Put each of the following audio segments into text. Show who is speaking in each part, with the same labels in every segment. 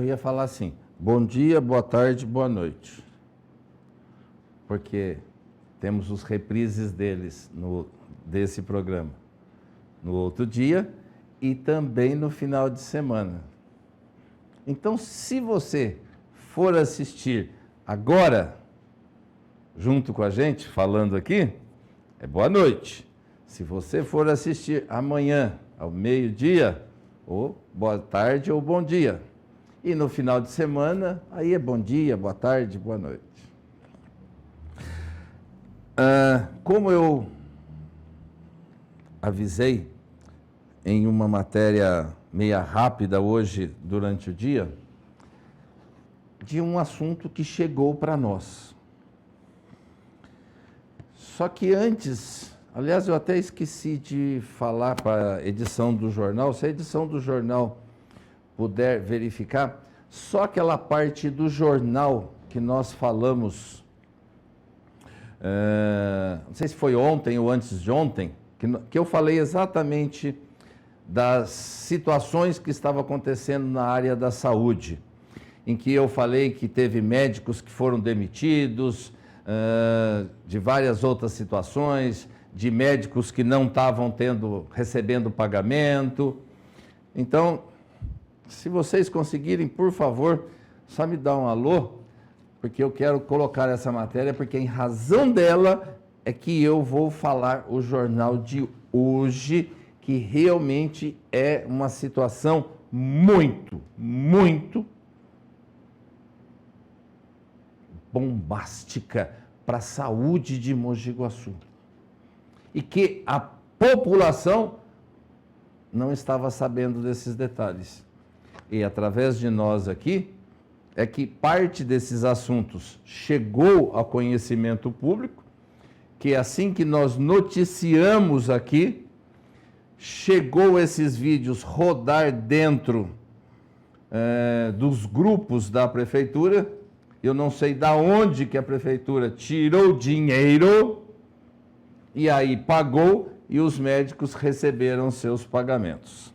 Speaker 1: ia falar assim, bom dia, boa tarde, boa noite. Porque temos os reprises desse programa no outro dia e também no final de semana. Então, se você for assistir agora, junto com a gente, falando aqui, é boa noite. Se você for assistir amanhã, ao meio-dia, ou boa tarde ou bom dia. E no final de semana, aí é bom dia, boa tarde, boa noite. Como eu avisei em uma matéria meia rápida hoje, durante o dia, de um assunto que chegou para nós. Só que antes, aliás, eu até esqueci de falar para a edição do jornal, se a edição do jornal puder verificar, só aquela parte do jornal que nós falamos, não sei se foi ontem ou antes de ontem, que eu falei exatamente das situações que estavam acontecendo na área da saúde, em que eu falei que teve médicos que foram demitidos, de várias outras situações, de médicos que não estavam recebendo pagamento. Então, se vocês conseguirem, por favor, só me dá um alô, porque eu quero colocar essa matéria, porque em razão dela é que eu vou falar o jornal de hoje, que realmente é uma situação muito, muito bombástica para a saúde de Mogi Guaçu. E que a população não estava sabendo desses detalhes. E através de nós aqui, é que parte desses assuntos chegou ao conhecimento público, que assim que nós noticiamos aqui, chegou esses vídeos rodar dentro dos grupos da prefeitura. Eu não sei de onde que a prefeitura tirou dinheiro e aí pagou e os médicos receberam seus pagamentos.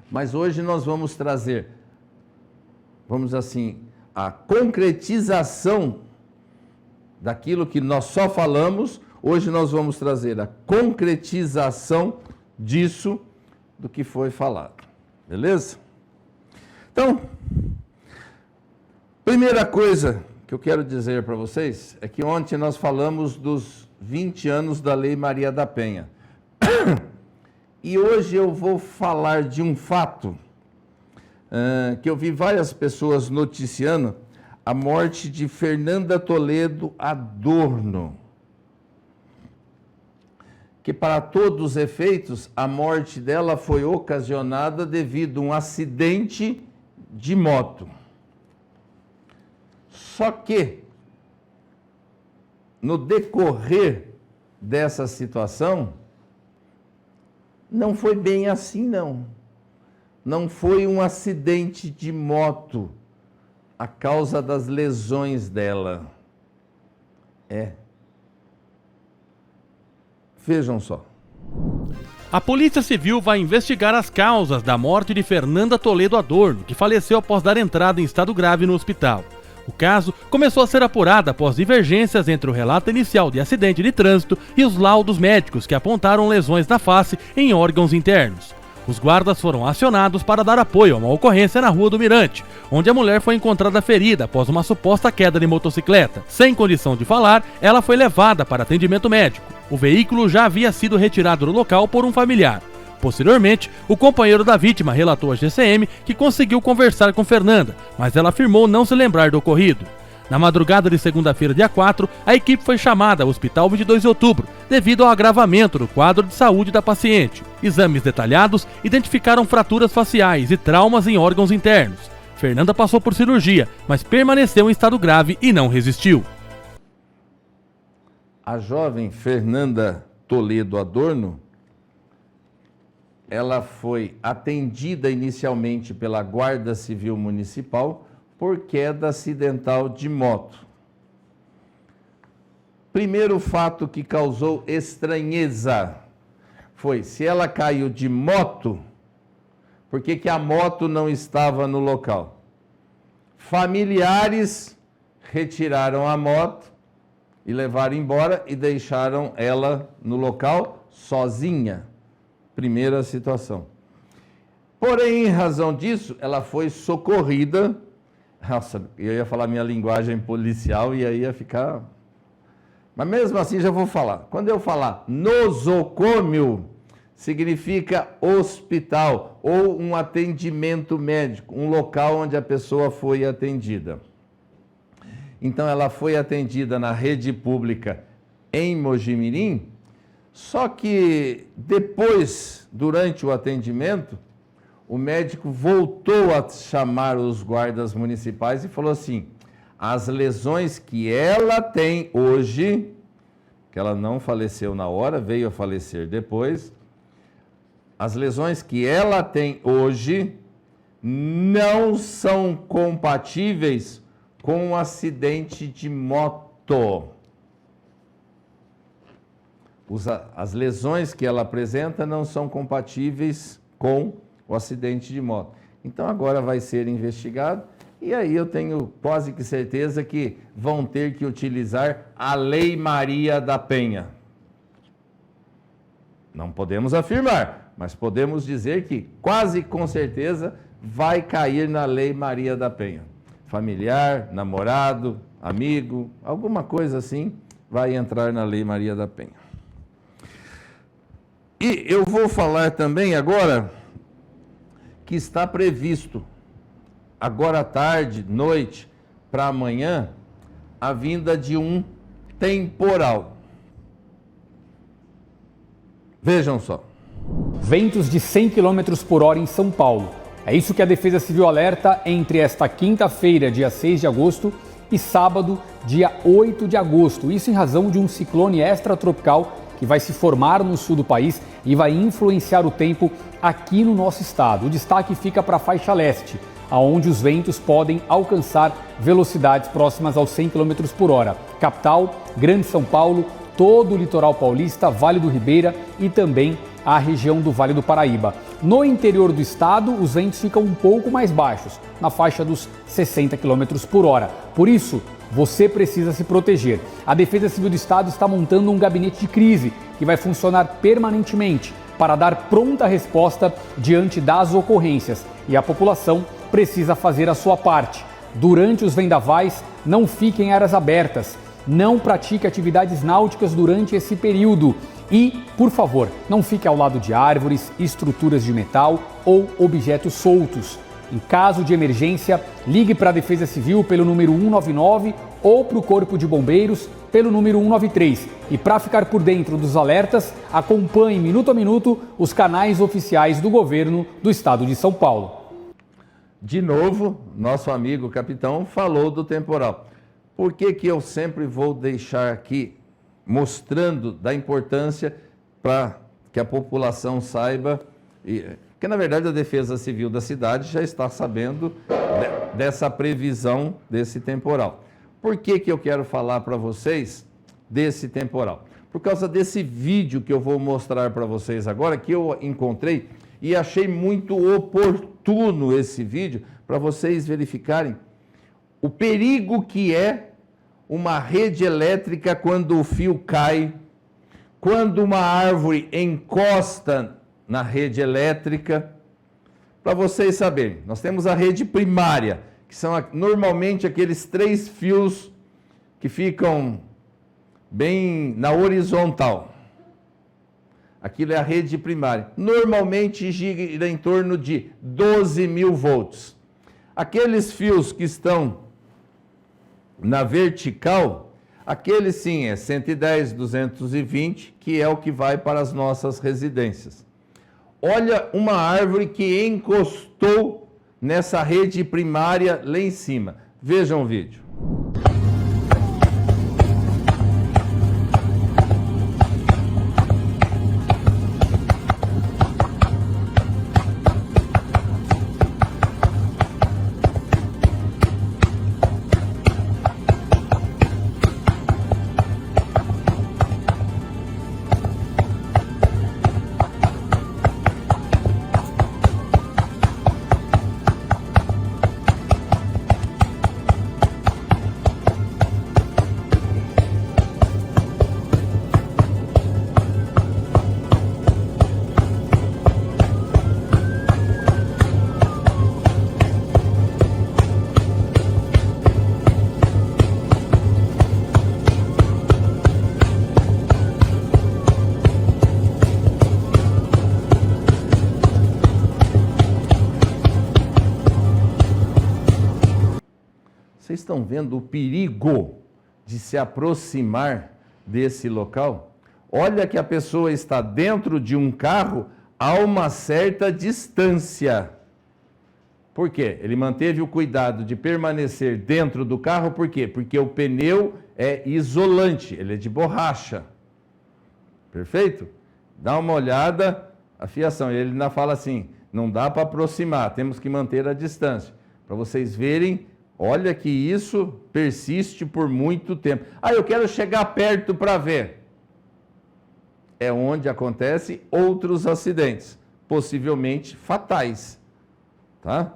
Speaker 1: Mas hoje nós vamos trazer, vamos assim, a concretização daquilo que nós só falamos. Hoje nós vamos trazer a concretização disso, do que foi falado. Beleza? Então, primeira coisa que eu quero dizer para vocês é que ontem nós falamos dos 20 anos da Lei Maria da Penha. E hoje eu vou falar de um fato que eu vi várias pessoas noticiando, a morte de Fernanda Toledo Adorno. Que para todos os efeitos, a morte dela foi ocasionada devido a um acidente de moto. Só que, no decorrer dessa situação, não foi bem assim, não. Não foi um acidente de moto a causa das lesões dela. Vejam só.
Speaker 2: A Polícia Civil vai investigar as causas da morte de Fernanda Toledo Adorno, que faleceu após dar entrada em estado grave no hospital. O caso começou a ser apurado após divergências entre o relato inicial de acidente de trânsito e os laudos médicos que apontaram lesões na face em órgãos internos. Os guardas foram acionados para dar apoio a uma ocorrência na Rua do Mirante, onde a mulher foi encontrada ferida após uma suposta queda de motocicleta. Sem condição de falar, ela foi levada para atendimento médico. O veículo já havia sido retirado do local por um familiar. Posteriormente, o companheiro da vítima relatou à GCM que conseguiu conversar com Fernanda, mas ela afirmou não se lembrar do ocorrido. Na madrugada de segunda-feira, dia 4, a equipe foi chamada ao Hospital 22 de Outubro, devido ao agravamento do quadro de saúde da paciente. Exames detalhados identificaram fraturas faciais e traumas em órgãos internos. Fernanda passou por cirurgia, mas permaneceu em estado grave e não resistiu.
Speaker 1: A jovem Fernanda Toledo Adorno, ela foi atendida inicialmente pela Guarda Civil Municipal por queda acidental de moto. Primeiro fato que causou estranheza foi se ela caiu de moto, por que a moto não estava no local? Familiares retiraram a moto e levaram embora e deixaram ela no local sozinha. Primeira situação. Porém, em razão disso, ela foi socorrida. Nossa, eu ia falar minha linguagem policial e aí ia ficar... Mas mesmo assim já vou falar. Quando eu falar nosocômio, significa hospital ou um atendimento médico, um local onde a pessoa foi atendida. Então ela foi atendida na rede pública em Mojimirim, só que depois, durante o atendimento, o médico voltou a chamar os guardas municipais e falou assim: as lesões que ela tem hoje, que ela não faleceu na hora, veio a falecer depois, as lesões que ela tem hoje não são compatíveis com um acidente de moto. As lesões que ela apresenta não são compatíveis com o acidente de moto. Então agora vai ser investigado e aí eu tenho quase que certeza que vão ter que utilizar a Lei Maria da Penha. Não podemos afirmar, mas podemos dizer que quase com certeza vai cair na Lei Maria da Penha. Familiar, namorado, amigo, alguma coisa assim vai entrar na Lei Maria da Penha. E eu vou falar também agora que está previsto, agora à tarde, noite, para amanhã, a vinda de um temporal. Vejam só.
Speaker 3: Ventos de 100 km por hora em São Paulo. É isso que a Defesa Civil alerta entre esta quinta-feira, dia 6 de agosto, e sábado, dia 8 de agosto. Isso em razão de um ciclone extratropical que vai se formar no sul do país e vai influenciar o tempo aqui no nosso estado. O destaque fica para a faixa leste, onde os ventos podem alcançar velocidades próximas aos 100 km por hora. Capital, Grande São Paulo, todo o litoral paulista, Vale do Ribeira e também a região do Vale do Paraíba. No interior do estado, os ventos ficam um pouco mais baixos, na faixa dos 60 km por hora. Por isso, você precisa se proteger. A Defesa Civil do Estado está montando um gabinete de crise que vai funcionar permanentemente para dar pronta resposta diante das ocorrências. E a população precisa fazer a sua parte. Durante os vendavais, não fique em áreas abertas. Não pratique atividades náuticas durante esse período. E, por favor, não fique ao lado de árvores, estruturas de metal ou objetos soltos. Em caso de emergência, ligue para a Defesa Civil pelo número 199 ou para o Corpo de Bombeiros pelo número 193. E para ficar por dentro dos alertas, acompanhe minuto a minuto os canais oficiais do governo do estado de São Paulo.
Speaker 1: De novo, nosso amigo capitão falou do temporal. Por que que eu sempre vou deixar aqui mostrando da importância para que a população saiba... Porque, na verdade, a Defesa Civil da cidade já está sabendo dessa previsão desse temporal. Por que que eu quero falar para vocês desse temporal? Por causa desse vídeo que eu vou mostrar para vocês agora, que eu encontrei e achei muito oportuno esse vídeo, para vocês verificarem o perigo que é uma rede elétrica quando o fio cai, quando uma árvore encosta na rede elétrica. Para vocês saberem, nós temos a rede primária, que são normalmente aqueles 3 fios que ficam bem na horizontal. Aquilo é a rede primária. Normalmente gira em torno de 12.000 volts. Aqueles fios que estão na vertical, aquele sim é 110, 220, que é o que vai para as nossas residências. Olha uma árvore que encostou nessa rede primária lá em cima. Vejam o vídeo. Vocês estão vendo o perigo de se aproximar desse local? Olha que a pessoa está dentro de um carro a uma certa distância. Por quê? Ele manteve o cuidado de permanecer dentro do carro, por quê? Porque o pneu é isolante, ele é de borracha. Perfeito? Dá uma olhada, a fiação, ele ainda fala assim, não dá para aproximar, temos que manter a distância. Para vocês verem, olha que isso persiste por muito tempo. Ah, eu quero chegar perto para ver. É onde acontecem outros acidentes, possivelmente fatais, tá?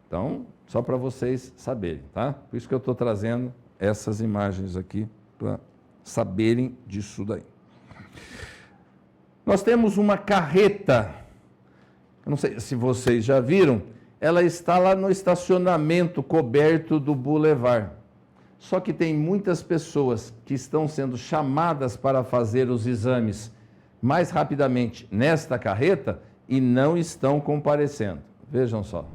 Speaker 1: Então, só para vocês saberem, tá? Por isso que eu estou trazendo essas imagens aqui, para saberem disso daí. Nós temos uma carreta, eu não sei se vocês já viram, ela está lá no estacionamento coberto do Boulevard. Só que tem muitas pessoas que estão sendo chamadas para fazer os exames mais rapidamente nesta carreta e não estão comparecendo. Vejam só.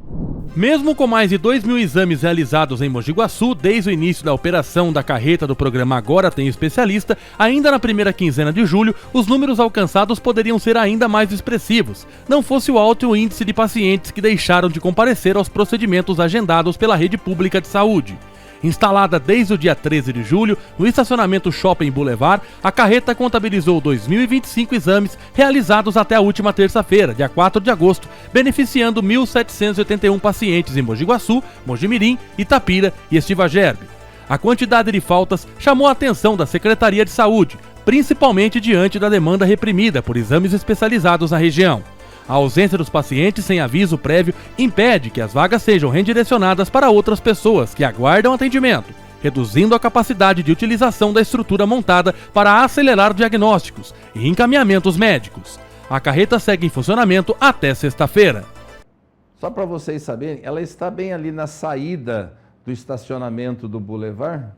Speaker 2: Mesmo com mais de 2.000 exames realizados em Mogi Guaçu desde o início da operação da carreta do programa Agora Tem Especialista, ainda na primeira quinzena de julho, os números alcançados poderiam ser ainda mais expressivos, não fosse o alto índice de pacientes que deixaram de comparecer aos procedimentos agendados pela rede pública de saúde. Instalada desde o dia 13 de julho, no estacionamento Shopping Boulevard, a carreta contabilizou 2.025 exames realizados até a última terça-feira, dia 4 de agosto, beneficiando 1.781 pacientes em Mogi Guaçu, Mojimirim, Itapira e Estiva Gerbe. A quantidade de faltas chamou a atenção da Secretaria de Saúde, principalmente diante da demanda reprimida por exames especializados na região. A ausência dos pacientes sem aviso prévio impede que as vagas sejam redirecionadas para outras pessoas que aguardam atendimento, reduzindo a capacidade de utilização da estrutura montada para acelerar diagnósticos e encaminhamentos médicos. A carreta segue em funcionamento até sexta-feira.
Speaker 1: Só para vocês saberem, ela está bem ali na saída do estacionamento do Boulevard.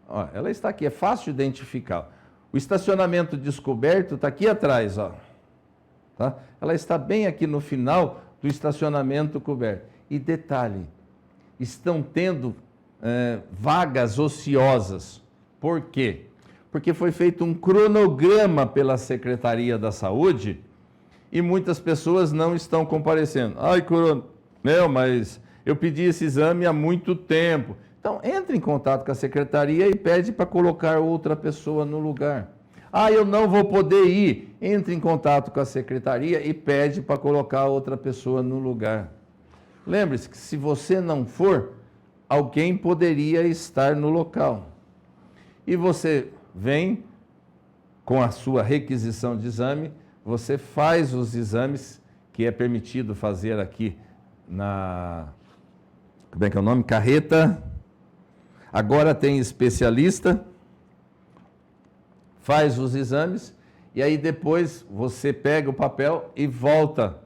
Speaker 1: Ó, ela está aqui, é fácil de identificar. O estacionamento descoberto está aqui atrás, ó. Tá? Ela está bem aqui no final do estacionamento coberto. E detalhe, estão tendo vagas ociosas. Por quê? Porque foi feito um cronograma pela Secretaria da Saúde e muitas pessoas não estão comparecendo. Ai, mas eu pedi esse exame há muito tempo. Então, entre em contato com a Secretaria e pede para colocar outra pessoa no lugar. Ah, eu não vou poder ir. Entre em contato com a secretaria e pede para colocar outra pessoa no lugar. Lembre-se que se você não for, alguém poderia estar no local. E você vem com a sua requisição de exame, você faz os exames que é permitido fazer aqui na... Como é que é o nome? Carreta. Agora tem especialista. Faz os exames e aí depois você pega o papel e volta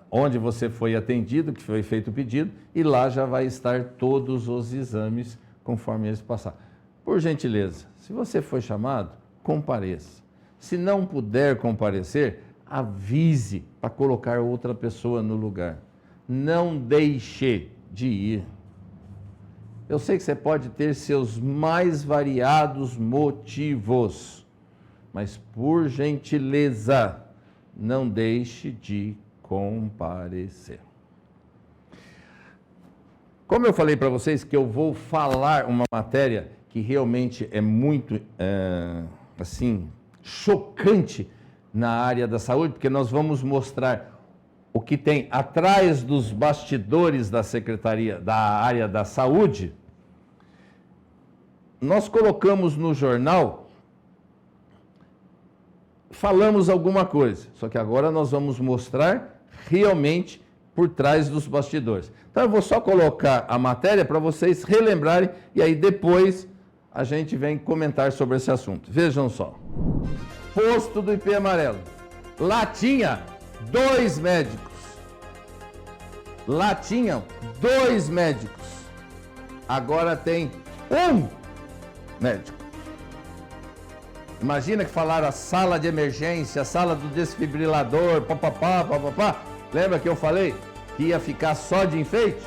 Speaker 1: onde você foi atendido, que foi feito o pedido, e lá já vai estar todos os exames conforme eles passaram. Por gentileza, se você foi chamado, compareça. Se não puder comparecer, avise para colocar outra pessoa no lugar. Não deixe de ir. Eu sei que você pode ter seus mais variados motivos, mas por gentileza, não deixe de comparecer. Como eu falei para vocês que eu vou falar uma matéria que realmente é muito, assim, chocante na área da saúde, porque nós vamos mostrar o que tem atrás dos bastidores da Secretaria, da área da saúde. Nós colocamos no jornal, falamos alguma coisa, só que agora nós vamos mostrar realmente por trás dos bastidores. Então eu vou só colocar a matéria para vocês relembrarem e aí depois a gente vem comentar sobre esse assunto. Vejam só. Posto do IP amarelo. Lá tinha 2 médicos. Lá tinham 2 médicos. Agora tem 1 médico. Imagina que falaram a sala de emergência, a sala do desfibrilador, papapá. Lembra que eu falei que ia ficar só de enfeite?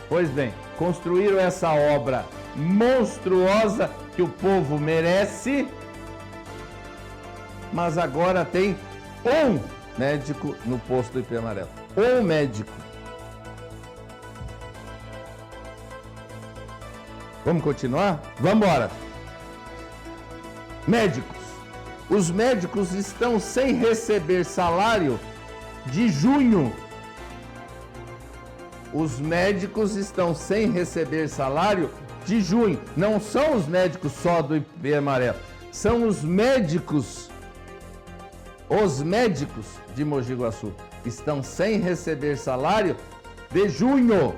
Speaker 1: Pois bem, construíram essa obra monstruosa que o povo merece, mas agora tem um médico no posto do IP Amarelo. Um médico. Vamos continuar? Vamos embora. Médicos. Os médicos estão sem receber salário de junho. Os médicos estão sem receber salário de junho. Não são os médicos só do IP Amarelo. São os médicos de Mogi Guaçu. Estão sem receber salário de junho.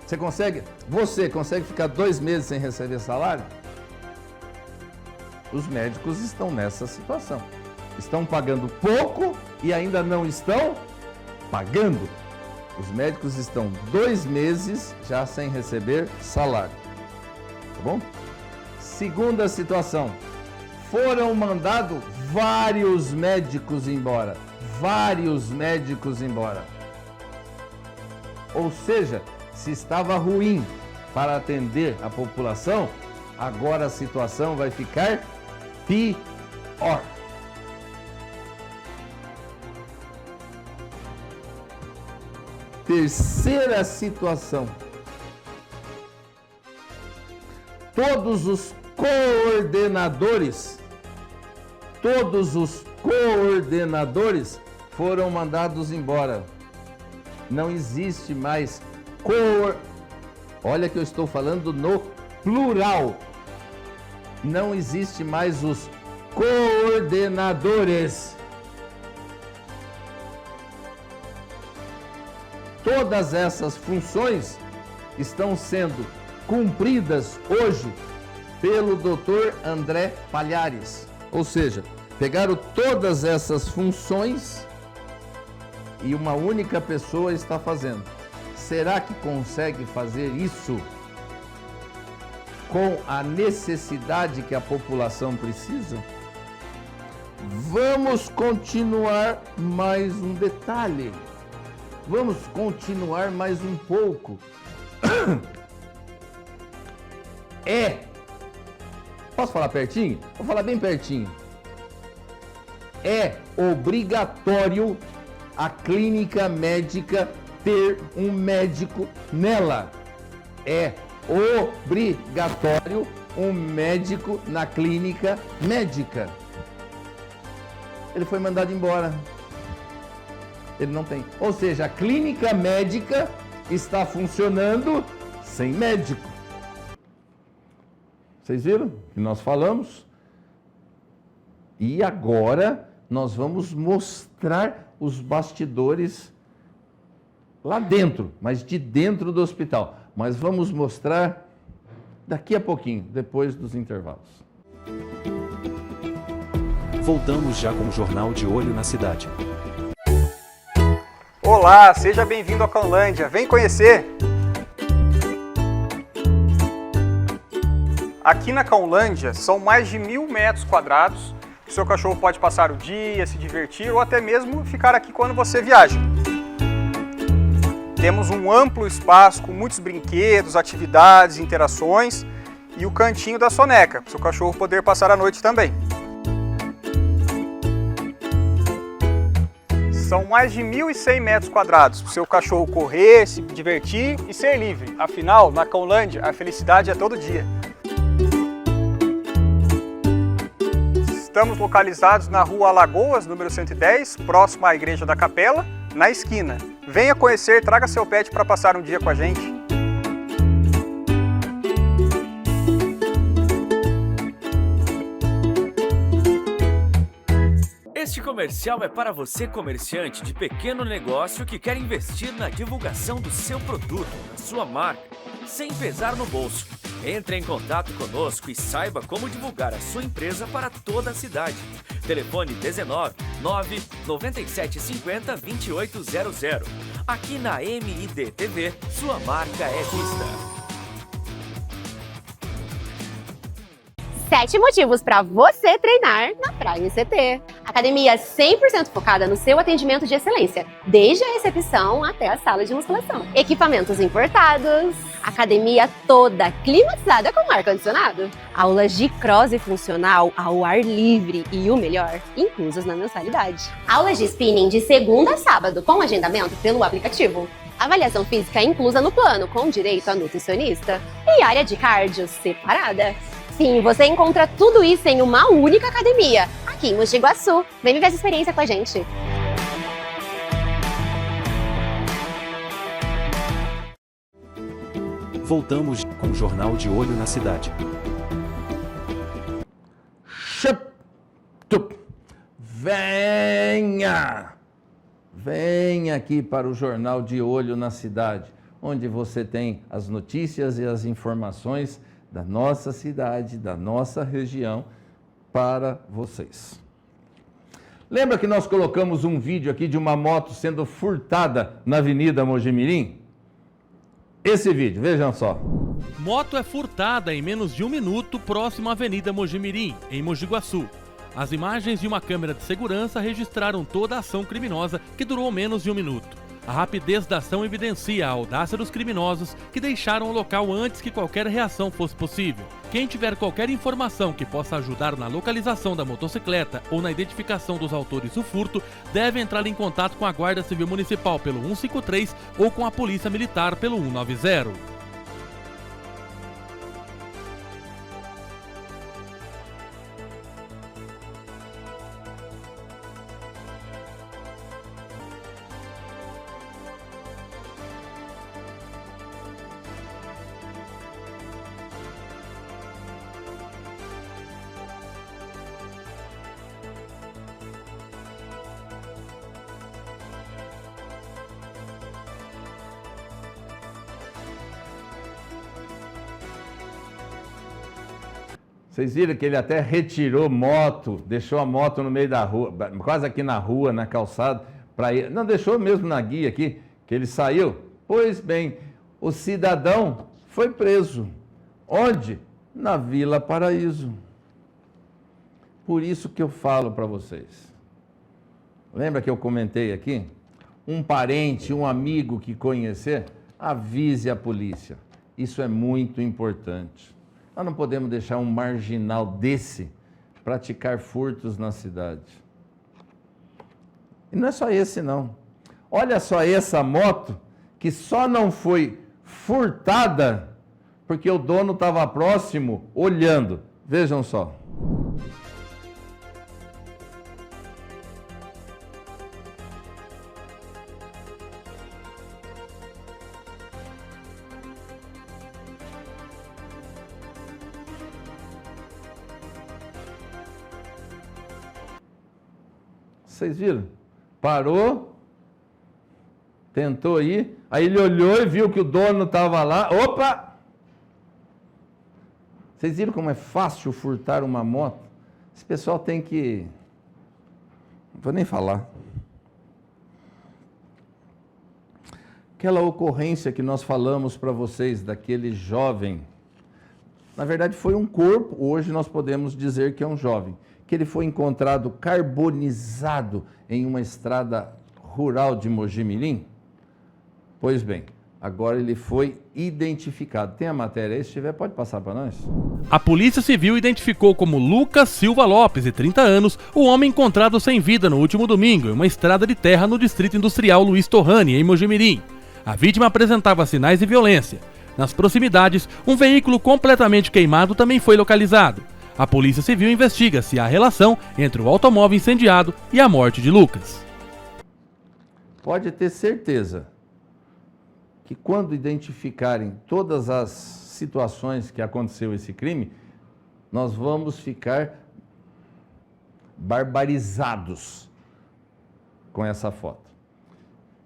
Speaker 1: Você consegue ficar 2 meses sem receber salário? Os médicos estão nessa situação. Estão pagando pouco e ainda não estão pagando. Os médicos estão 2 meses já sem receber salário. Tá bom? Segunda situação. Foram mandados vários médicos embora. Vários médicos embora. Ou seja, se estava ruim para atender a população, agora a situação vai ficar pior. Terceira situação. Todos os coordenadores foram mandados embora. Não existe mais Olha que eu estou falando no plural. Não existe mais os coordenadores. Todas essas funções estão sendo cumpridas hoje pelo Dr. André Palhares. Ou seja, pegaram todas essas funções e uma única pessoa está fazendo. Será que consegue fazer isso com a necessidade que a população precisa? Vamos continuar mais um detalhe. Vamos continuar mais um pouco. Posso falar pertinho? Vou falar bem pertinho. É obrigatório a clínica médica ter um médico nela. É obrigatório um médico na clínica médica. Ele foi mandado embora. Ele não tem. Ou seja, a clínica médica está funcionando sem médico. Vocês viram que nós falamos? E agora nós vamos mostrar os bastidores lá dentro, mas de dentro do hospital. Mas vamos mostrar daqui a pouquinho, depois dos intervalos.
Speaker 4: Voltamos já com o Jornal de Olho na Cidade.
Speaker 5: Olá, seja bem-vindo à Cãolândia. Vem conhecer! Aqui na Cãolândia são mais de 1.000 metros quadrados que o seu cachorro pode passar o dia, se divertir ou até mesmo ficar aqui quando você viaja. Temos um amplo espaço com muitos brinquedos, atividades, interações e o cantinho da soneca, para o seu cachorro poder passar a noite também. São mais de 1.100 metros quadrados para o seu cachorro correr, se divertir e ser livre. Afinal, na Cãolândia, a felicidade é todo dia. Estamos localizados na Rua Alagoas, número 110, próximo à Igreja da Capela, na esquina. Venha conhecer, traga seu pet para passar um dia com a gente.
Speaker 6: Este comercial é para você, comerciante de pequeno negócio que quer investir na divulgação do seu produto, da sua marca, sem pesar no bolso. Entre em contato conosco e saiba como divulgar a sua empresa para toda a cidade. Telefone 19 9 97 50 2800. Aqui na MID TV, sua marca é vista.
Speaker 7: 7 motivos para você treinar na Prime CT. Academia 100% focada no seu atendimento de excelência, desde a recepção até a sala de musculação. Equipamentos importados, academia toda climatizada com ar-condicionado. Aulas de cross e funcional ao ar livre e o melhor, inclusos na mensalidade. Aulas de spinning de segunda a sábado com agendamento pelo aplicativo. Avaliação física inclusa no plano, com direito a nutricionista. E área de cardio separada. Sim, você encontra tudo isso em uma única academia, aqui em Mogi Guaçu. Vem viver essa experiência com a gente.
Speaker 4: Voltamos com o Jornal de Olho na Cidade.
Speaker 1: Venha! Venha aqui para o Jornal de Olho na Cidade, onde você tem as notícias e as informações da nossa cidade, da nossa região, para vocês. Lembra que nós colocamos um vídeo aqui de uma moto sendo furtada na Avenida Mojimirim? Esse vídeo, vejam só.
Speaker 2: Moto é furtada em menos de 1 minuto próximo à Avenida Mojimirim, em Mogi Guaçu. As imagens de uma câmera de segurança registraram toda a ação criminosa, que durou menos de 1 minuto. A rapidez da ação evidencia a audácia dos criminosos, que deixaram o local antes que qualquer reação fosse possível. Quem tiver qualquer informação que possa ajudar na localização da motocicleta ou na identificação dos autores do furto, deve entrar em contato com a Guarda Civil Municipal pelo 153 ou com a Polícia Militar pelo 190.
Speaker 1: Vocês viram que ele até retirou moto, deixou a moto no meio da rua, quase aqui na rua, na calçada, para ir. Não, deixou mesmo na guia aqui, que ele saiu. Pois bem, o cidadão foi preso. Onde? Na Vila Paraíso. Por isso que eu falo para vocês. Lembra que eu comentei aqui? Um parente, um amigo que conhecer, avise a polícia. Isso é muito importante. Nós não podemos deixar um marginal desse praticar furtos na cidade. E não é só esse, não. Olha só essa moto que só não foi furtada porque o dono estava próximo olhando. Vejam só. Vocês viram? Parou, tentou ir, aí ele olhou e viu que o dono estava lá. Opa! Vocês viram como é fácil furtar uma moto? Esse pessoal tem que... Não vou nem falar. Aquela ocorrência que nós falamos para vocês, daquele jovem, na verdade foi um corpo, hoje nós podemos dizer que é um jovem, que ele foi encontrado carbonizado em uma estrada rural de Mojimirim. Pois bem, agora ele foi identificado. Tem a matéria aí? Se tiver, pode passar para nós.
Speaker 2: A Polícia Civil identificou como Lucas Silva Lopes, de 30 anos, o homem encontrado sem vida no último domingo em uma estrada de terra no Distrito Industrial Luiz Torrani, em Mojimirim. A vítima apresentava sinais de violência. Nas proximidades, um veículo completamente queimado também foi localizado. A Polícia Civil investiga se há relação entre o automóvel incendiado e a morte de Lucas.
Speaker 1: Pode ter certeza que quando identificarem todas as situações que aconteceu esse crime, nós vamos ficar barbarizados com essa foto.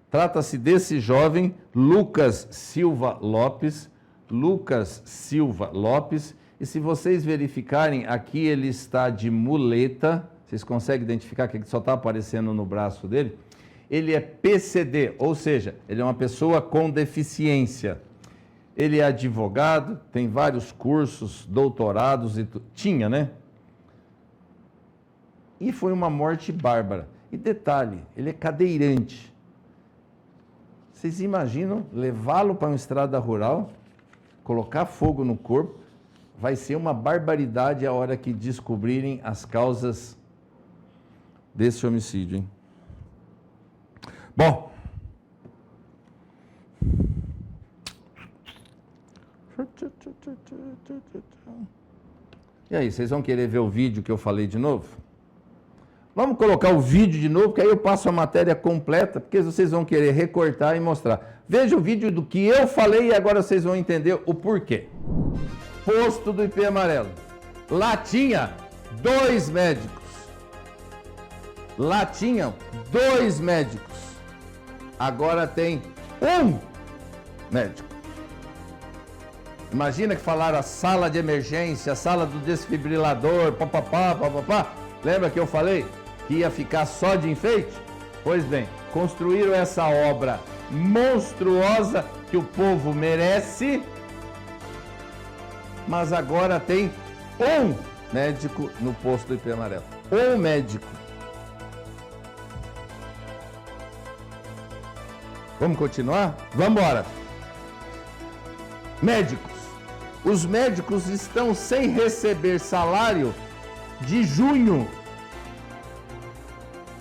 Speaker 1: Trata-se desse jovem, Lucas Silva Lopes. Lucas Silva Lopes. E se vocês verificarem, aqui ele está de muleta. Vocês conseguem identificar que só está aparecendo no braço dele? Ele é PCD, ou seja, ele é uma pessoa com deficiência. Ele é advogado, tem vários cursos, doutorados, tinha, né? E foi uma morte bárbara. E detalhe, ele é cadeirante. Vocês imaginam levá-lo para uma estrada rural, colocar fogo no corpo? Vai ser uma barbaridade a hora que descobrirem as causas desse homicídio, hein? Bom. E aí, vocês vão querer ver o vídeo que eu falei de novo? Vamos colocar o vídeo de novo, que aí eu passo a matéria completa, porque vocês vão querer recortar e mostrar. Veja o vídeo do que eu falei e agora vocês vão entender o porquê. Posto do IP amarelo. Lá tinha 2 médicos. Lá tinham 2 médicos. Agora tem 1 médico. Imagina que falaram a sala de emergência, a sala do desfibrilador, papapá, papapá. Lembra que eu falei que ia ficar só de enfeite? Pois bem, construíram essa obra monstruosa que o povo merece, mas agora tem 1 médico no posto do IP amarelo. 1 médico. Vamos continuar? Vamos embora. Médicos. Os médicos estão sem receber salário de junho.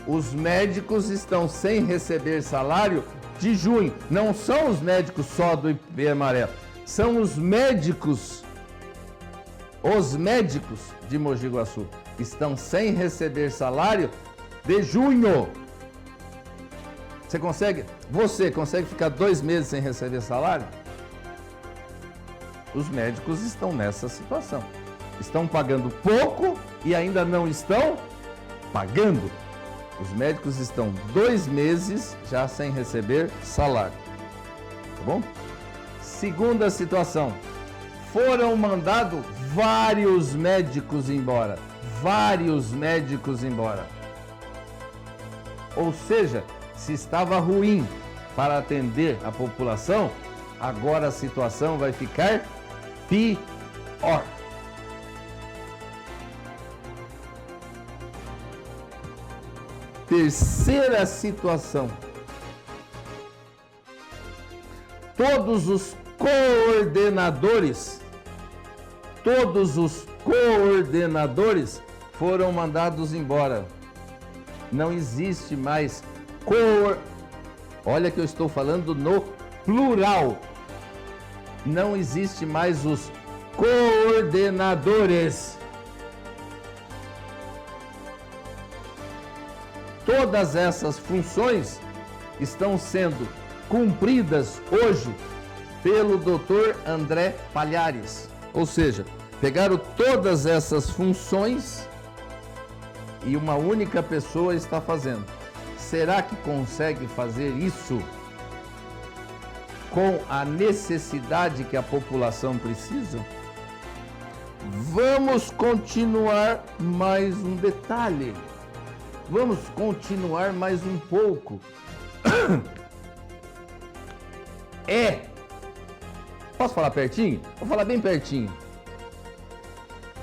Speaker 1: Os médicos estão sem receber salário de junho. Não são os médicos só do IP amarelo. São os médicos de Mogi Guaçu. Estão sem receber salário de junho. Você consegue ficar 2 meses sem receber salário? Os médicos estão nessa situação. Estão pagando pouco e ainda não estão pagando. Os médicos estão 2 meses já sem receber salário. Tá bom? Segunda situação. Foram mandados vários médicos embora. Vários médicos embora. Ou seja, se estava ruim para atender a população, agora a situação vai ficar pior. Terceira situação. Todos os coordenadores foram mandados embora. Não existe mais Olha que eu estou falando no plural. Não existe mais os coordenadores. Todas essas funções estão sendo cumpridas hoje pelo Dr. André Palhares. Ou seja, pegaram todas essas funções e uma única pessoa está fazendo. Será que consegue fazer isso com a necessidade que a população precisa? Vamos continuar mais um detalhe. Vamos continuar mais um pouco. Posso falar pertinho? Vou falar bem pertinho.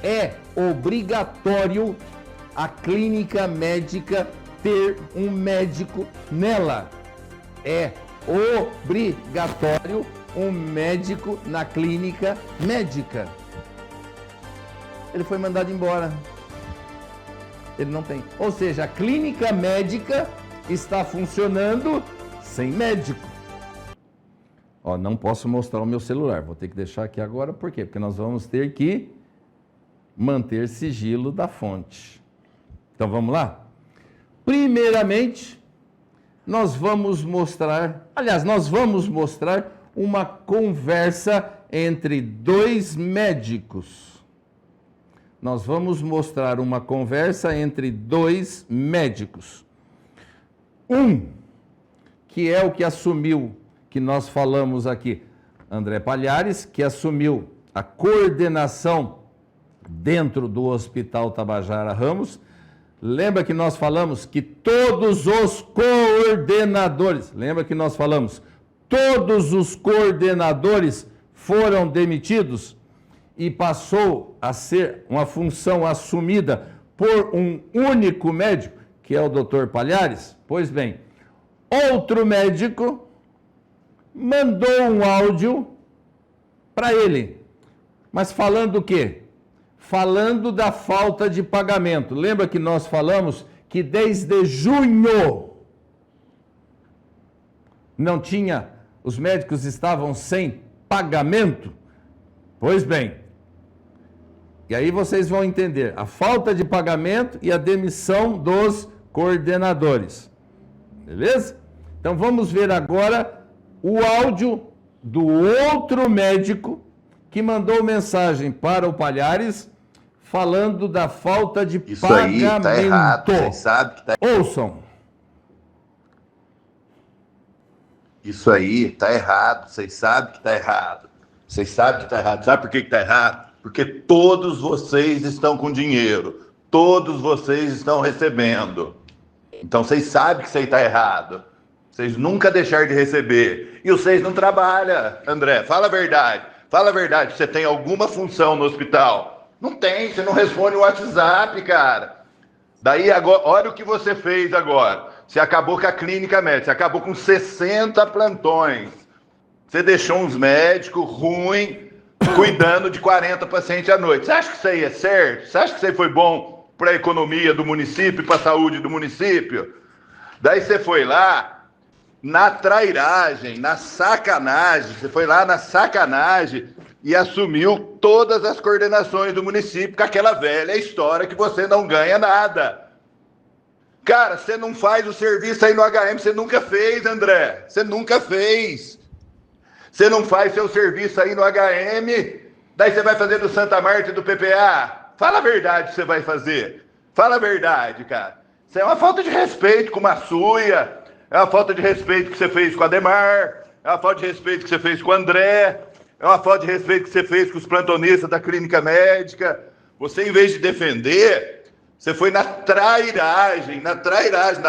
Speaker 1: É obrigatório a clínica médica ter um médico nela. É obrigatório um médico na clínica médica. Ele foi mandado embora. Ele não tem. Ou seja, a clínica médica está funcionando sem médico. Ó, não posso mostrar o meu celular. Vou ter que deixar aqui agora. Por quê? Porque nós vamos ter que manter sigilo da fonte. Então vamos lá? Primeiramente, nós vamos mostrar uma conversa entre 2 médicos. Nós vamos mostrar uma conversa entre 2 médicos. Um, que é o que assumiu, que nós falamos aqui, André Palhares, que assumiu a coordenação dentro do Hospital Tabajara Ramos. Lembra que nós falamos que todos os coordenadores foram demitidos e passou a ser uma função assumida por um único médico, que é o Dr. Palhares? Pois bem, outro médico mandou um áudio para ele. Mas falando o quê? Falando da falta de pagamento. Lembra que nós falamos que desde junho não tinha, os médicos estavam sem pagamento? Pois bem, e aí vocês vão entender a falta de pagamento e a demissão dos coordenadores. Beleza? Então vamos ver agora o áudio do outro médico que mandou mensagem para o Palhares falando da falta de
Speaker 8: Isso
Speaker 1: pagamento.
Speaker 8: aí tá errado, vocês sabem que tá...
Speaker 1: Ouçam.
Speaker 8: Isso aí tá errado, vocês sabem que tá errado. Vocês sabem que tá errado. Sabe por que tá errado? Porque todos vocês estão com dinheiro. Todos vocês estão recebendo. Então vocês sabem que isso aí tá errado. Vocês nunca deixaram de receber. E vocês não trabalham, André. Fala a verdade. Fala a verdade. Você tem alguma função no hospital? Não tem. Você não responde o WhatsApp, cara. Daí, agora, olha o que você fez agora. Você acabou com a clínica médica. Você acabou com 60 plantões. Você deixou uns médicos ruins cuidando de 40 pacientes à noite. Você acha que isso aí é certo? Você acha que isso aí foi bom para a economia do município, para a saúde do município? Daí você foi lá na trairagem, na sacanagem. Você foi lá na sacanagem e assumiu todas as coordenações do município com aquela velha história que você não ganha nada. Cara, você não faz o serviço aí no HM, você nunca fez, André. Você nunca fez. Você não faz seu serviço aí no HM, daí você vai fazer do Santa Marta e do PPA. Fala a verdade que você vai fazer. Fala a verdade, cara. Isso é uma falta de respeito com uma Suia, é uma falta de respeito que você fez com a Ademar, é uma falta de respeito que você fez com o André, é uma falta de respeito que você fez com os plantonistas da clínica médica. Você, em vez de defender, você foi na trairagem, na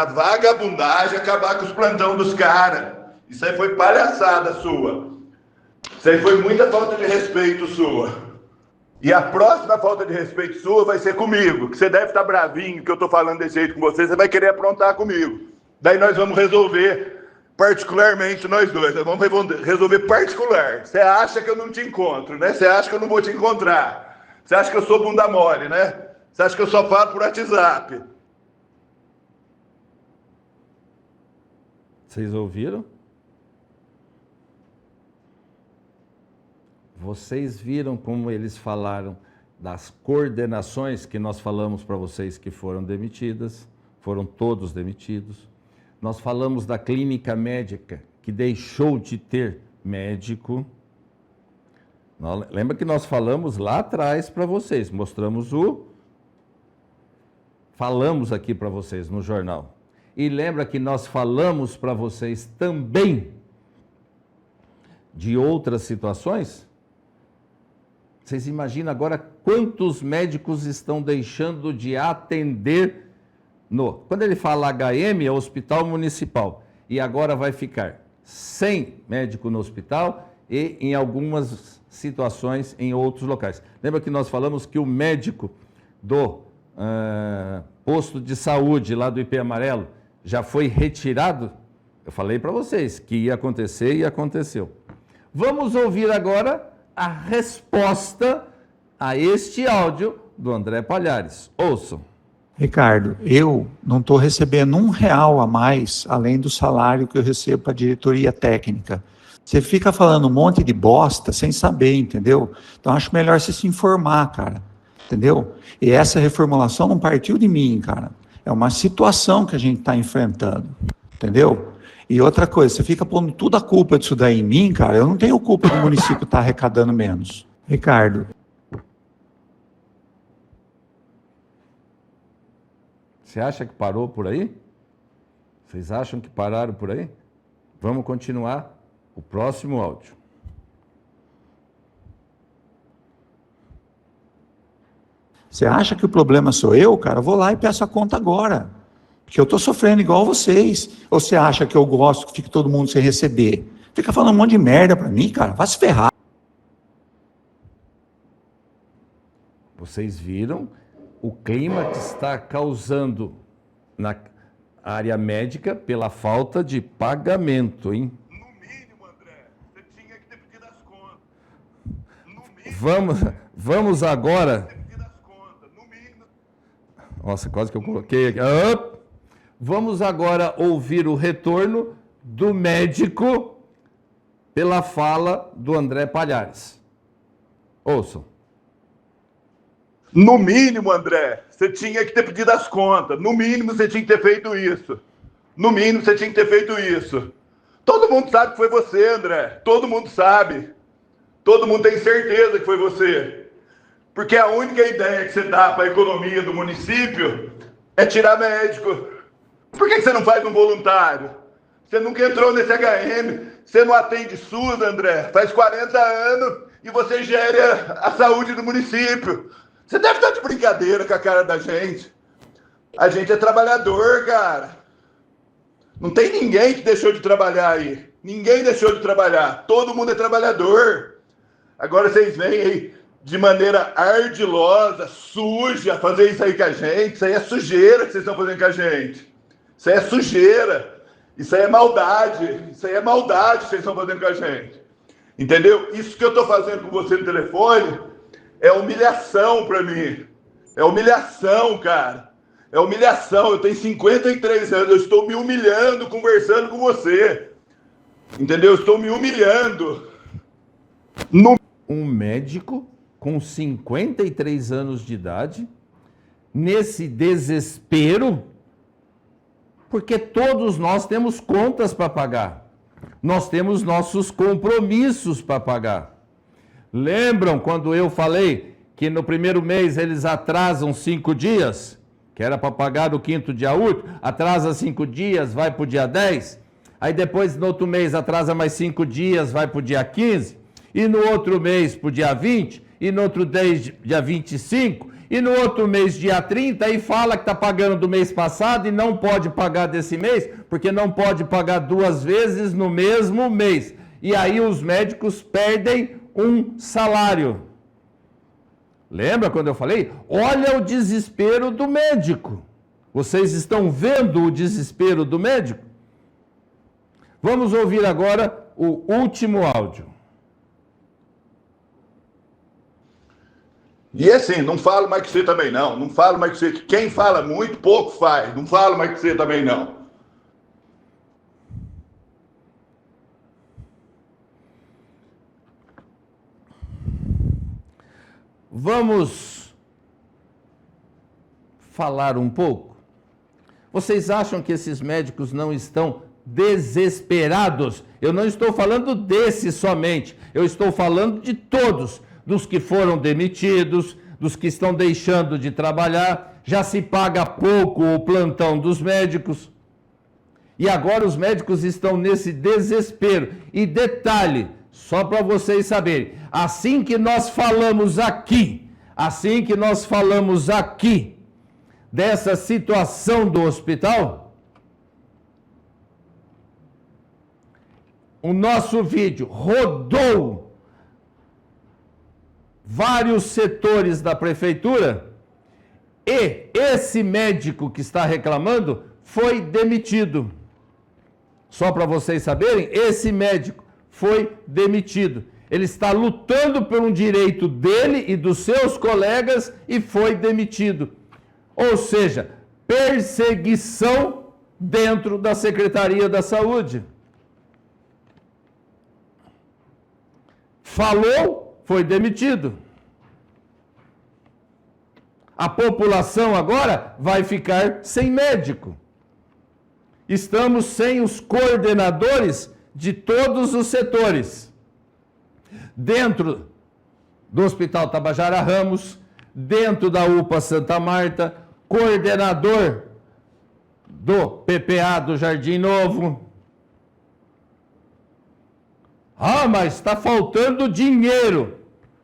Speaker 8: vagabundagem, acabar com os plantão dos caras. Isso aí foi palhaçada sua. Isso aí foi muita falta de respeito sua. E a próxima falta de respeito sua vai ser comigo, que você deve estar bravinho, que eu estou falando desse jeito com você, você vai querer aprontar comigo. Daí nós vamos resolver particularmente nós dois, nós vamos resolver particular. Você acha que eu não te encontro, né? Você acha que eu não vou te encontrar. Você acha que eu sou bunda mole, né? Você acha que eu só falo por WhatsApp.
Speaker 1: Vocês ouviram? Vocês viram como eles falaram das coordenações que nós falamos para vocês que foram demitidas, foram todos demitidos. Nós falamos da clínica médica que deixou de ter médico. Lembra que nós falamos lá atrás para vocês, falamos aqui para vocês no jornal. E lembra que nós falamos para vocês também de outras situações? Vocês imaginam agora quantos médicos estão deixando de atender quando ele fala HM, é Hospital Municipal, e agora vai ficar sem médico no hospital e em algumas situações em outros locais. Lembra que nós falamos que o médico do posto de saúde lá do IP Amarelo já foi retirado? Eu falei para vocês que ia acontecer e aconteceu. Vamos ouvir agora a resposta a este áudio do André Palhares. Ouçam.
Speaker 9: Ricardo, eu não estou recebendo R$1 a mais, além do salário que eu recebo para a diretoria técnica. Você fica falando um monte de bosta sem saber, entendeu? Então acho melhor você se informar, cara, entendeu? E essa reformulação não partiu de mim, cara. É uma situação que a gente está enfrentando, entendeu? E outra coisa, você fica pondo toda a culpa disso daí em mim, cara. Eu não tenho culpa do município estar arrecadando menos. Ricardo.
Speaker 1: Você acha que parou por aí? Vocês acham que pararam por aí? Vamos continuar o próximo áudio.
Speaker 9: Você acha que o problema sou eu, cara? Eu vou lá e peço a conta agora. Porque eu estou sofrendo igual vocês. Ou você acha que eu gosto que fique todo mundo sem receber? Fica falando um monte de merda para mim, cara. Vai se ferrar.
Speaker 1: Vocês viram o clima que está causando na área médica pela falta de pagamento, hein?
Speaker 8: No mínimo, André, você tinha que ter pedido as contas. No mínimo,
Speaker 1: Vamos agora...
Speaker 8: ter pedido as contas. No mínimo.
Speaker 1: Nossa, quase que eu coloquei aqui. Ah! Vamos agora ouvir o retorno do médico pela fala do André Palhares. Ouçam.
Speaker 8: No mínimo, André, você tinha que ter pedido as contas. No mínimo, você tinha que ter feito isso. No mínimo, você tinha que ter feito isso. Todo mundo sabe que foi você, André. Todo mundo sabe. Todo mundo tem certeza que foi você. Porque a única ideia que você dá para a economia do município é tirar médico. Por que você não faz um voluntário? Você nunca entrou nesse HM. Você não atende SUS, André. Faz 40 anos e você gera a saúde do município. Você deve estar de brincadeira com a cara da gente. A gente é trabalhador, cara. Não tem ninguém que deixou de trabalhar aí. Ninguém deixou de trabalhar. Todo mundo é trabalhador. Agora vocês vêm aí de maneira ardilosa, suja, fazer isso aí com a gente. Isso aí é sujeira que vocês estão fazendo com a gente. Isso aí é sujeira. Isso aí é maldade. Isso aí é maldade que vocês estão fazendo com a gente. Entendeu? Isso que eu estou fazendo com você no telefone é humilhação para mim. É humilhação, cara. É humilhação. Eu tenho 53 anos. Eu estou me humilhando conversando com você. Entendeu? Eu estou me humilhando.
Speaker 1: Um médico com 53 anos de idade, nesse desespero, porque todos nós temos contas para pagar. Nós temos nossos compromissos para pagar. Lembram quando eu falei que no primeiro mês eles atrasam 5 dias? Que era para pagar no 5º dia útil, atrasa 5 dias, vai para o dia 10. Aí depois, no outro mês, atrasa mais 5 dias, vai para o dia 15. E no outro mês, para o dia 20. E no outro dia 25. E no outro mês, dia 30, aí fala que está pagando do mês passado e não pode pagar desse mês, porque não pode pagar 2 vezes no mesmo mês. E aí os médicos perdem um salário. Lembra quando eu falei? Olha o desespero do médico. Vocês estão vendo o desespero do médico? Vamos ouvir agora o último áudio.
Speaker 8: E assim, não falo mais que você também não. Não falo mais que você. Quem fala muito, pouco faz. Não falo mais que você também não.
Speaker 1: Vamos falar um pouco? Vocês acham que esses médicos não estão desesperados? Eu não estou falando desses somente, eu estou falando de todos, dos que foram demitidos, dos que estão deixando de trabalhar, já se paga pouco o plantão dos médicos. E agora os médicos estão nesse desespero. E detalhe, só para vocês saberem, assim que nós falamos aqui dessa situação do hospital, o nosso vídeo rodou vários setores da prefeitura e esse médico que está reclamando foi demitido. Só para vocês saberem, esse médico foi demitido. Ele está lutando por um direito dele e dos seus colegas e foi demitido. Ou seja, perseguição dentro da Secretaria da Saúde. Falou, foi demitido. A população agora vai ficar sem médico. Estamos sem os coordenadores de todos os setores. Dentro do Hospital Tabajara Ramos, dentro da UPA Santa Marta, coordenador do PPA do Jardim Novo. Ah, mas está faltando dinheiro.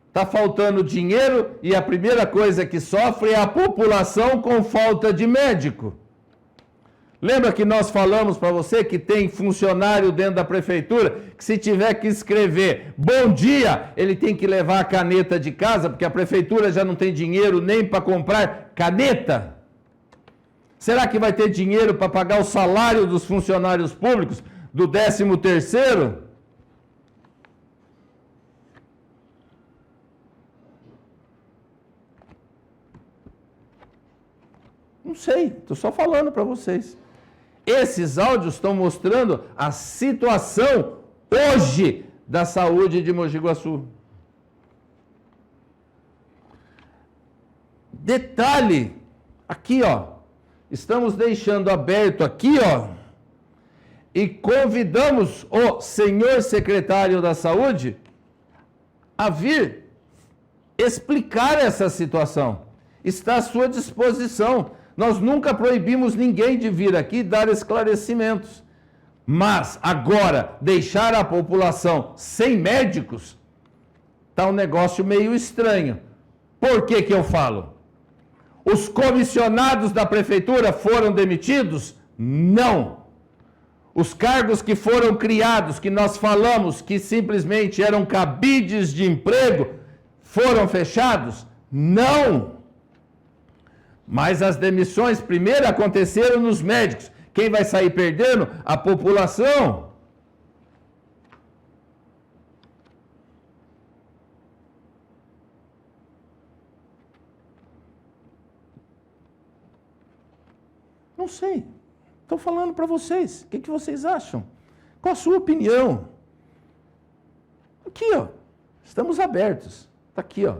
Speaker 1: Está faltando dinheiro e a primeira coisa que sofre é a população com falta de médico. Lembra que nós falamos para você que tem funcionário dentro da prefeitura que se tiver que escrever bom dia, ele tem que levar a caneta de casa, porque a prefeitura já não tem dinheiro nem para comprar caneta? Será que vai ter dinheiro para pagar o salário dos funcionários públicos do 13º? Não sei, estou só falando para vocês. Esses áudios estão mostrando a situação hoje da saúde de Mogi Guaçu. Detalhe, aqui ó, estamos deixando aberto aqui ó, e convidamos o senhor secretário da Saúde a vir explicar essa situação. Está à sua disposição. Nós nunca proibimos ninguém de vir aqui dar esclarecimentos. Mas agora, deixar a população sem médicos, está um negócio meio estranho. Por que que eu falo? Os comissionados da prefeitura foram demitidos? Não. Os cargos que foram criados, que nós falamos que simplesmente eram cabides de emprego, foram fechados? Não. Mas as demissões primeiro aconteceram nos médicos. Quem vai sair perdendo? A população. Não sei. Estou falando para vocês. O que vocês acham? Qual a sua opinião? Aqui, ó. Estamos abertos. Está aqui, ó.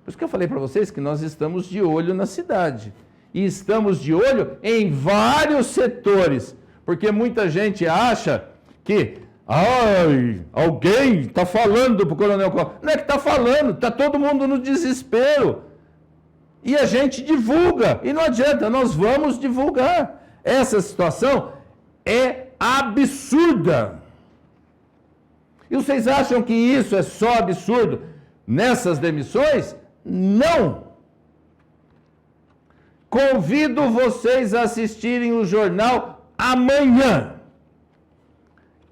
Speaker 1: Por isso que eu falei para vocês que nós estamos de olho na cidade. E estamos de olho em vários setores. Porque muita gente acha que alguém está falando para o Coronel Cláudio. Não é que está falando, está todo mundo no desespero. E a gente divulga. E não adianta, nós vamos divulgar. Essa situação é absurda. E vocês acham que isso é só absurdo nessas demissões? Não! Convido vocês a assistirem o jornal amanhã.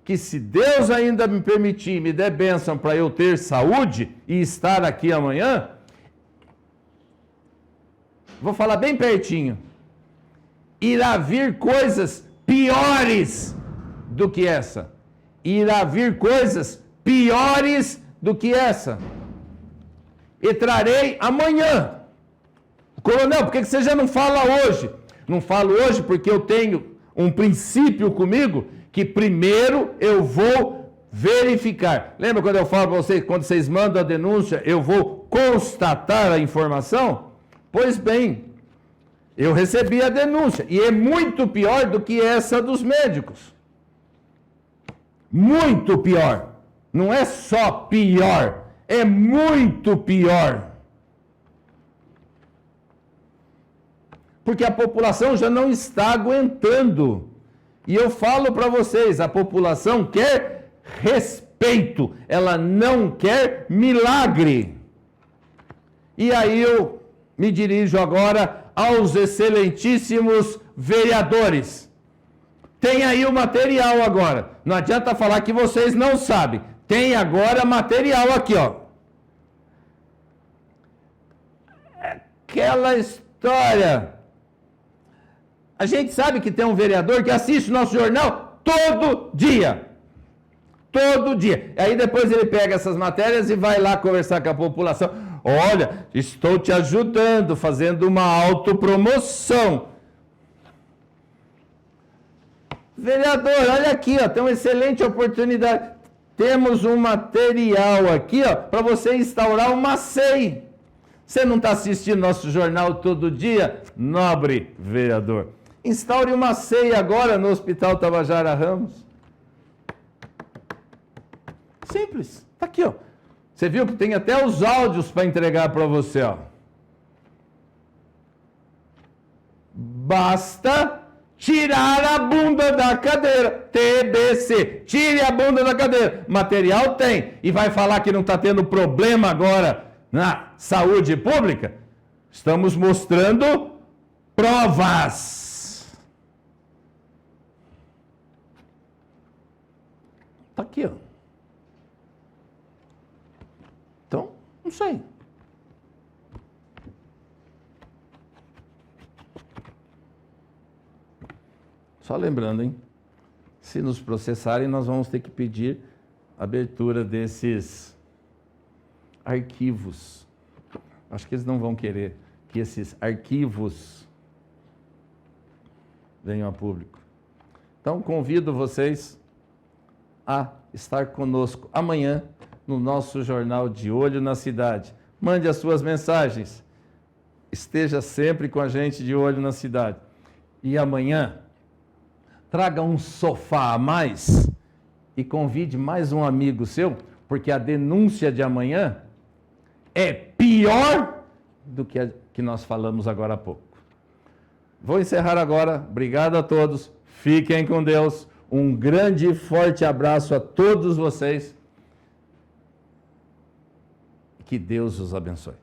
Speaker 1: Que se Deus ainda me permitir, me der bênção para eu ter saúde e estar aqui amanhã, vou falar bem pertinho, irá vir coisas piores do que essa. Irá vir coisas piores do que essa. E trarei amanhã. Coronel, por que você já não fala hoje? Não falo hoje porque eu tenho um princípio comigo que primeiro eu vou verificar. Lembra quando eu falo para vocês, quando vocês mandam a denúncia, eu vou constatar a informação? Pois bem, eu recebi a denúncia e é muito pior do que essa dos médicos. Muito pior. Não é só pior. É muito pior. Porque a população já não está aguentando. E eu falo para vocês, a população quer respeito, ela não quer milagre. E aí eu me dirijo agora aos excelentíssimos vereadores. Tem aí o material agora. Não adianta falar que vocês não sabem. Tem agora material aqui, ó. Aquela história. A gente sabe que tem um vereador que assiste o nosso jornal todo dia. Todo dia. Aí depois ele pega essas matérias e vai lá conversar com a população. Olha, estou te ajudando, fazendo uma autopromoção. Vereador, olha aqui, ó, tem uma excelente oportunidade. Temos um material aqui, ó, para você instaurar uma SEI. Você não está assistindo nosso jornal todo dia? Nobre vereador. Instaure uma SEI agora no Hospital Tabajara Ramos. Simples. Está aqui, ó. Você viu que tem até os áudios para entregar para você, ó. Basta tirar a bunda da cadeira. TBC. Tire a bunda da cadeira. Material tem. E vai falar que não está tendo problema agora na saúde pública? Estamos mostrando provas. Está aqui, ó. Então, não sei. Só lembrando, hein? Se nos processarem, nós vamos ter que pedir abertura desses arquivos. Acho que eles não vão querer que esses arquivos venham a público. Então, convido vocês a estar conosco amanhã no nosso Jornal de Olho na Cidade. Mande as suas mensagens. Esteja sempre com a gente de olho na cidade. E amanhã, traga um sofá a mais e convide mais um amigo seu, porque a denúncia de amanhã é pior do que a que nós falamos agora há pouco. Vou encerrar agora. Obrigado a todos. Fiquem com Deus. Um grande e forte abraço a todos vocês. Que Deus os abençoe.